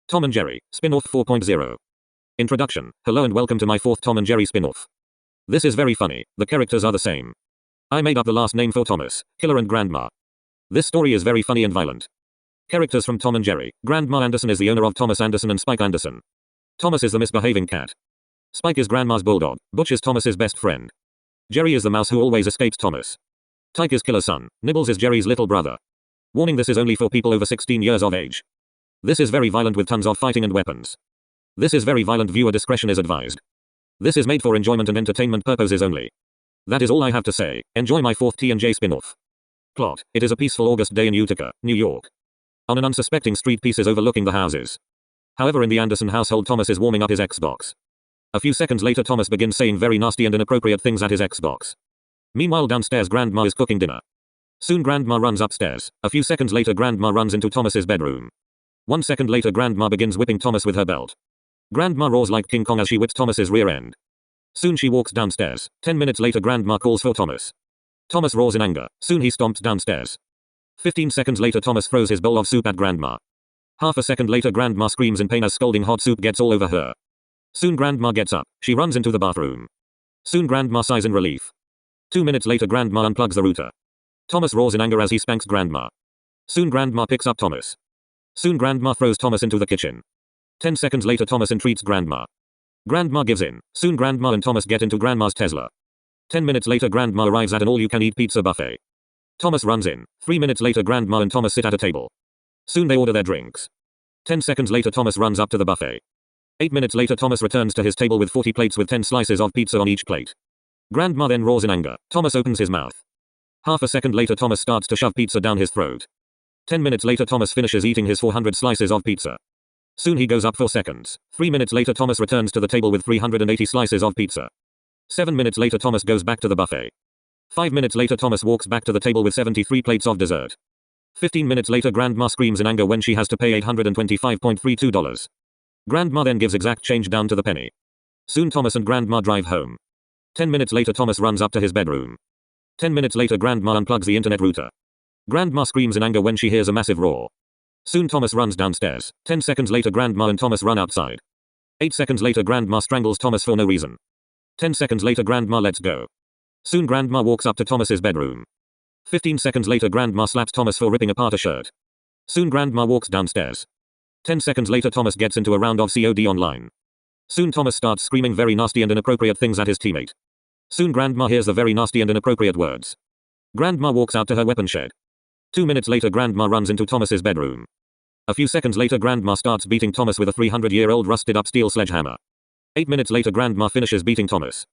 Tom and Jerry, Spinoff 4.0. Introduction. Hello and welcome to my fourth Tom and Jerry spin-off. This is very funny, the characters are the same. I made up the last name for Thomas, Killer and Grandma. This story is very funny and violent. Characters from Tom and Jerry. Grandma Anderson is the owner of Thomas Anderson and Spike Anderson. Thomas is the misbehaving cat. Spike is Grandma's bulldog. Butch is Thomas's best friend. Jerry is the mouse who always escapes Thomas. Tyke is Killer's son. Nibbles is Jerry's little brother. Warning: this is only for people over 16 years of age. This is very violent with tons of fighting and weapons. This is very violent, viewer discretion is advised. This is made for enjoyment and entertainment purposes only. That is all I have to say. Enjoy my fourth T&J spin-off. Plot. It is a peaceful August day in Utica, New York. On an unsuspecting street, pieces overlooking the houses. However, in the Anderson household, Thomas is warming up his Xbox. A few seconds later, Thomas begins saying very nasty and inappropriate things at his Xbox. Meanwhile, downstairs, Grandma is cooking dinner. Soon Grandma runs upstairs. A few seconds later, Grandma runs into Thomas's bedroom. 1 second later, Grandma begins whipping Thomas with her belt. Grandma roars like King Kong as she whips Thomas's rear end. Soon she walks downstairs. 10 minutes later, Grandma calls for Thomas. Thomas roars in anger. Soon he stomps downstairs. 15 seconds later, Thomas throws his bowl of soup at Grandma. Half a second later, Grandma screams in pain as scalding hot soup gets all over her. Soon Grandma gets up. She runs into the bathroom. Soon Grandma sighs in relief. 2 minutes later, Grandma unplugs the router. Thomas roars in anger as he spanks Grandma. Soon Grandma picks up Thomas. Soon Grandma throws Thomas into the kitchen. 10 seconds later, Thomas entreats Grandma. Grandma gives in. Soon Grandma and Thomas get into Grandma's Tesla. 10 minutes later, Grandma arrives at an all-you-can-eat pizza buffet. Thomas runs in. 3 minutes later, Grandma and Thomas sit at a table. Soon they order their drinks. 10 seconds later, Thomas runs up to the buffet. 8 minutes later, Thomas returns to his table with 40 plates with 10 slices of pizza on each plate. Grandma then roars in anger. Thomas opens his mouth. Half a second later, Thomas starts to shove pizza down his throat. 10 minutes later, Thomas finishes eating his 400 slices of pizza. Soon he goes up for seconds. 3 minutes later, Thomas returns to the table with 380 slices of pizza. 7 minutes later, Thomas goes back to the buffet. 5 minutes later, Thomas walks back to the table with 73 plates of dessert. 15 minutes later, Grandma screams in anger when she has to pay $825.32. Grandma then gives exact change down to the penny. Soon Thomas and Grandma drive home. 10 minutes later, Thomas runs up to his bedroom. 10 minutes later, Grandma unplugs the internet router. Grandma screams in anger when she hears a massive roar. Soon Thomas runs downstairs. 10 seconds later, Grandma and Thomas run outside. 8 seconds later, Grandma strangles Thomas for no reason. 10 seconds later, Grandma lets go. Soon Grandma walks up to Thomas's bedroom. 15 seconds later, Grandma slaps Thomas for ripping apart a shirt. Soon Grandma walks downstairs. 10 seconds later, Thomas gets into a round of COD online. Soon Thomas starts screaming very nasty and inappropriate things at his teammate. Soon Grandma hears the very nasty and inappropriate words. Grandma walks out to her weapon shed. 2 minutes later, Grandma runs into Thomas's bedroom. A few seconds later, Grandma starts beating Thomas with a 300-year-old rusted-up steel sledgehammer. 8 minutes later, Grandma finishes beating Thomas.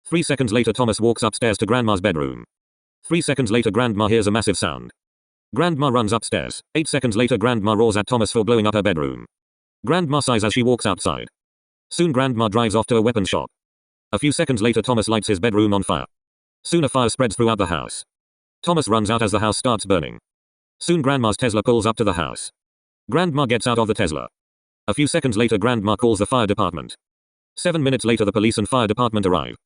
3 seconds later, Thomas walks upstairs to Grandma's bedroom. 3 seconds later, Grandma hears a massive sound. Grandma runs upstairs. 8 seconds later, Grandma roars at Thomas for blowing up her bedroom. Grandma sighs as she walks outside. Soon Grandma drives off to a weapon shop. A few seconds later, Thomas lights his bedroom on fire. Soon a fire spreads throughout the house. Thomas runs out as the house starts burning. Soon Grandma's Tesla pulls up to the house. Grandma gets out of the Tesla. A few seconds later, Grandma calls the fire department. 7 minutes later, the police and fire department arrive.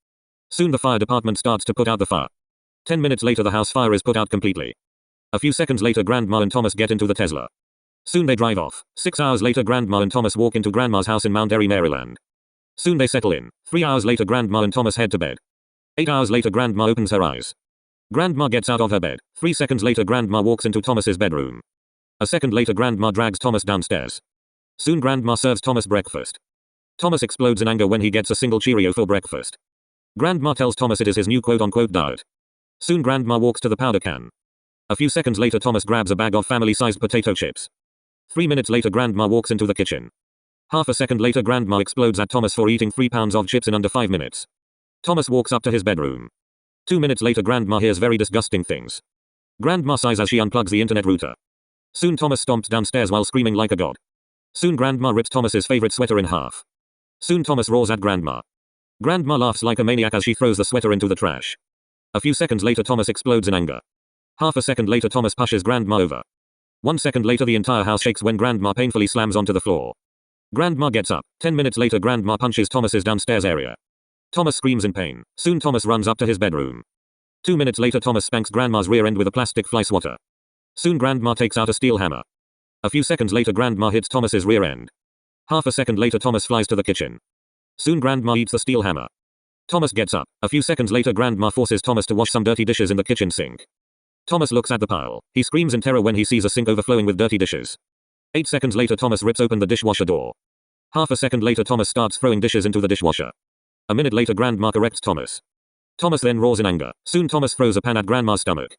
Soon the fire department starts to put out the fire. 10 minutes later, the house fire is put out completely. A few seconds later, Grandma and Thomas get into the Tesla. Soon they drive off. 6 hours later, Grandma and Thomas walk into Grandma's house in Mount Airy, Maryland. Soon they settle in. 3 hours later, Grandma and Thomas head to bed. 8 hours later, Grandma opens her eyes. Grandma gets out of her bed. 3 seconds later, Grandma walks into Thomas's bedroom. A second later, Grandma drags Thomas downstairs. Soon Grandma serves Thomas breakfast. Thomas explodes in anger when he gets a single Cheerio for breakfast. Grandma tells Thomas it is his new quote-unquote diet. Soon Grandma walks to the powder can. A few seconds later, Thomas grabs a bag of family-sized potato chips. 3 minutes later, Grandma walks into the kitchen. Half a second later, Grandma explodes at Thomas for eating 3 pounds of chips in under 5 minutes. Thomas walks up to his bedroom. 2 minutes later, Grandma hears very disgusting things. Grandma sighs as she unplugs the internet router. Soon Thomas stomps downstairs while screaming like a god. Soon Grandma rips Thomas's favorite sweater in half. Soon Thomas roars at Grandma. Grandma laughs like a maniac as she throws the sweater into the trash. A few seconds later, Thomas explodes in anger. Half a second later, Thomas pushes Grandma over. 1 second later, the entire house shakes when Grandma painfully slams onto the floor. Grandma gets up. 10 minutes later, Grandma punches Thomas's downstairs area. Thomas screams in pain. Soon Thomas runs up to his bedroom. 2 minutes later, Thomas spanks Grandma's rear end with a plastic fly swatter. Soon Grandma takes out a steel hammer. A few seconds later, Grandma hits Thomas's rear end. Half a second later Thomas flies to the kitchen. Soon Grandma eats the steel hammer. Thomas gets up. A few seconds later Grandma forces Thomas to wash some dirty dishes in the kitchen sink. Thomas looks at the pile. He screams in terror when he sees a sink overflowing with dirty dishes. 8 seconds later Thomas rips open the dishwasher door. Half a second later Thomas starts throwing dishes into the dishwasher. A minute later Grandma corrects Thomas. Thomas then roars in anger. Soon Thomas throws a pan at Grandma's stomach.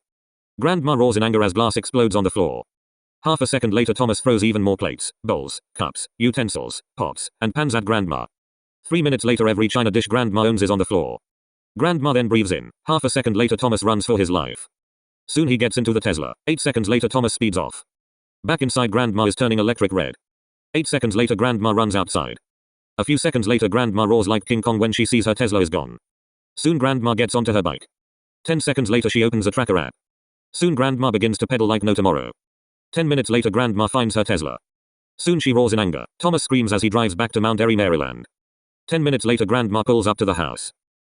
Grandma roars in anger as glass explodes on the floor. Half a second later Thomas throws even more plates, bowls, cups, utensils, pots, and pans at Grandma. 3 minutes later every china dish Grandma owns is on the floor. Grandma then breathes in. Half a second later Thomas runs for his life. Soon he gets into the Tesla. 8 seconds later Thomas speeds off. Back inside Grandma is turning electric red. 8 seconds later Grandma runs outside. A few seconds later Grandma roars like King Kong when she sees her Tesla is gone. Soon Grandma gets onto her bike. 10 seconds later she opens a tracker app. Soon Grandma begins to pedal like no tomorrow. 10 minutes later Grandma finds her Tesla. Soon she roars in anger. Thomas screams as he drives back to Mount Airy, Maryland. 10 minutes later Grandma pulls up to the house.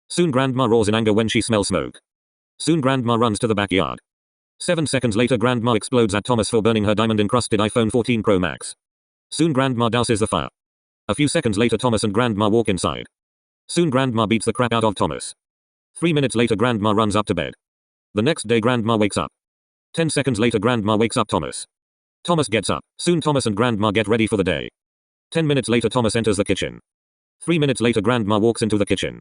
Soon Grandma roars in anger when she smells smoke. Soon Grandma runs to the backyard. 7 seconds later Grandma explodes at Thomas for burning her diamond-encrusted iPhone 14 Pro Max. Soon Grandma douses the fire. A few seconds later Thomas and Grandma walk inside. Soon Grandma beats the crap out of Thomas. 3 minutes later Grandma runs up to bed. The next day Grandma wakes up. 10 seconds later Grandma wakes up Thomas. Thomas gets up. Soon Thomas and Grandma get ready for the day. 10 minutes later Thomas enters the kitchen. 3 minutes later Grandma walks into the kitchen.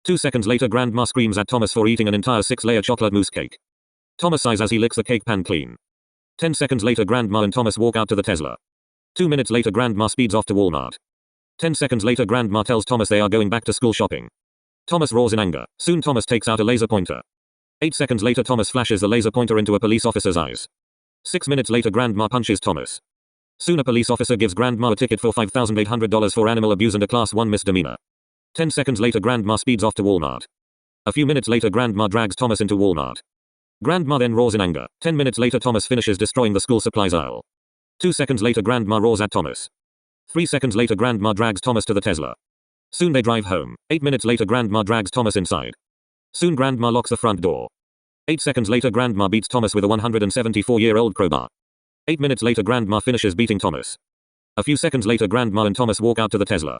2 seconds later Grandma screams at Thomas for eating an entire 6-layer chocolate mousse cake. Thomas sighs as he licks the cake pan clean. 10 seconds later Grandma and Thomas walk out to the Tesla. 2 minutes later Grandma speeds off to Walmart. 10 seconds later Grandma tells Thomas they are going back to school shopping. Thomas roars in anger. Soon Thomas takes out a laser pointer. 8 seconds later Thomas flashes the laser pointer into a police officer's eyes. 6 minutes later Grandma punches Thomas. Soon a police officer gives Grandma a ticket for $5,800 for animal abuse and a Class 1 misdemeanor. 10 seconds later Grandma speeds off to Walmart. A few minutes later Grandma drags Thomas into Walmart. Grandma then roars in anger. 10 minutes later Thomas finishes destroying the school supplies aisle. 2 seconds later Grandma roars at Thomas. 3 seconds later Grandma drags Thomas to the Tesla. Soon they drive home. 8 minutes later Grandma drags Thomas inside. Soon Grandma locks the front door. 8 seconds later Grandma beats Thomas with a 174-year-old crowbar. 8 minutes later Grandma finishes beating Thomas. A few seconds later Grandma and Thomas walk out to the Tesla.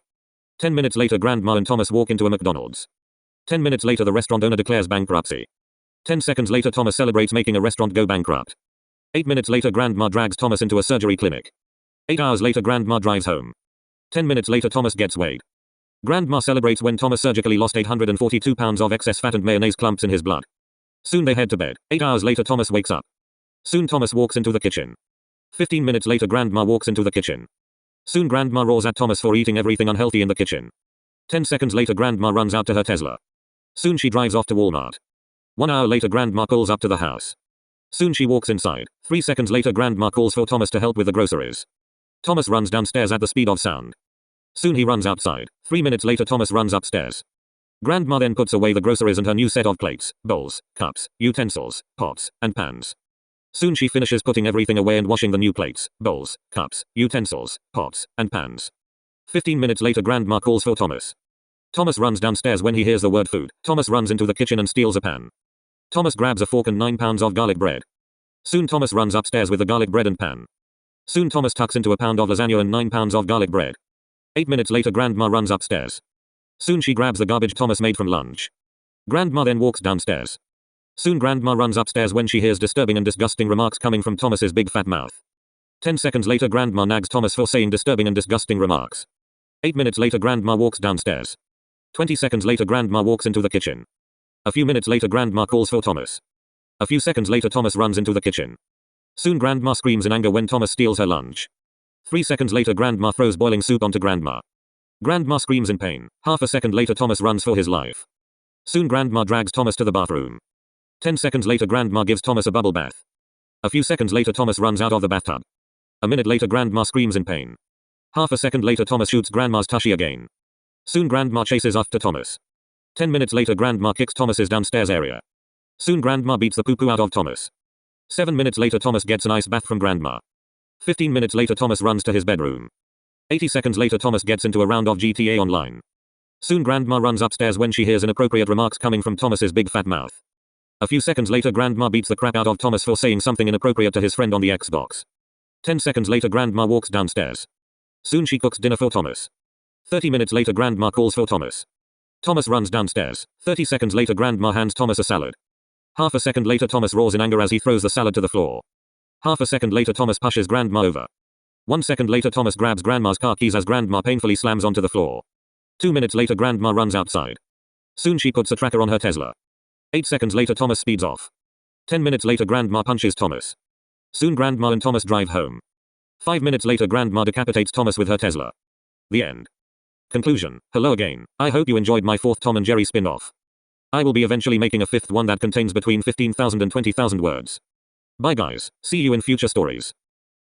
10 minutes later Grandma and Thomas walk into a McDonald's. 10 minutes later the restaurant owner declares bankruptcy. 10 seconds later Thomas celebrates making a restaurant go bankrupt. 8 minutes later Grandma drags Thomas into a surgery clinic. 8 hours later Grandma drives home. 10 minutes later Thomas gets weighed. Grandma celebrates when Thomas surgically lost 842 pounds of excess fat and mayonnaise clumps in his blood. Soon they head to bed. 8 hours later Thomas wakes up. Soon Thomas walks into the kitchen. 15 minutes later Grandma walks into the kitchen. Soon Grandma roars at Thomas for eating everything unhealthy in the kitchen. 10 seconds later Grandma runs out to her Tesla. Soon she drives off to Walmart. 1 hour later Grandma pulls up to the house. Soon she walks inside. 3 seconds later Grandma calls for Thomas to help with the groceries. Thomas runs downstairs at the speed of sound. Soon he runs outside. 3 minutes later Thomas runs upstairs. Grandma then puts away the groceries and her new set of plates, bowls, cups, utensils, pots, and pans. Soon she finishes putting everything away and washing the new plates, bowls, cups, utensils, pots, and pans. 15 minutes later Grandma calls for Thomas. Thomas runs downstairs when he hears the word food. Thomas runs into the kitchen and steals a pan. Thomas grabs a fork and 9 pounds of garlic bread. Soon Thomas runs upstairs with the garlic bread and pan. Soon Thomas tucks into a pound of lasagna and 9 pounds of garlic bread. 8 minutes later Grandma runs upstairs. Soon she grabs the garbage Thomas made from lunch. Grandma then walks downstairs. Soon Grandma runs upstairs when she hears disturbing and disgusting remarks coming from Thomas's big fat mouth. 10 seconds later Grandma nags Thomas for saying disturbing and disgusting remarks. 8 minutes later Grandma walks downstairs. 20 seconds later Grandma walks into the kitchen. A few minutes later Grandma calls for Thomas. A few seconds later Thomas runs into the kitchen. Soon Grandma screams in anger when Thomas steals her lunch. 3 seconds later Grandma throws boiling soup onto Grandma. Grandma screams in pain. Half a second later Thomas runs for his life. Soon Grandma drags Thomas to the bathroom. 10 seconds later Grandma gives Thomas a bubble bath. A few seconds later Thomas runs out of the bathtub. A minute later Grandma screams in pain. Half a second later Thomas shoots Grandma's tushy again. Soon Grandma chases after Thomas. 10 minutes later Grandma kicks Thomas's downstairs area. Soon Grandma beats the poo-poo out of Thomas. 7 minutes later Thomas gets an ice bath from Grandma. 15 minutes later Thomas runs to his bedroom. 80 seconds later Thomas gets into a round of GTA Online. Soon Grandma runs upstairs when she hears inappropriate remarks coming from Thomas's big fat mouth. A few seconds later Grandma beats the crap out of Thomas for saying something inappropriate to his friend on the Xbox. 10 seconds later Grandma walks downstairs. Soon she cooks dinner for Thomas. 30 minutes later Grandma calls for Thomas. Thomas runs downstairs. 30 seconds later Grandma hands Thomas a salad. Half a second later Thomas roars in anger as he throws the salad to the floor. Half a second later Thomas pushes Grandma over. 1 second later Thomas grabs Grandma's car keys as Grandma painfully slams onto the floor. 2 minutes later Grandma runs outside. Soon she puts a tracker on her Tesla. 8 seconds later Thomas speeds off. 10 minutes later Grandma punches Thomas. Soon Grandma and Thomas drive home. 5 minutes later Grandma decapitates Thomas with her Tesla. The end. Conclusion. Hello again. I hope you enjoyed my 4th Tom and Jerry spin-off. I will be eventually making a 5th one that contains between 15,000 and 20,000 words. Bye guys, see you in future stories.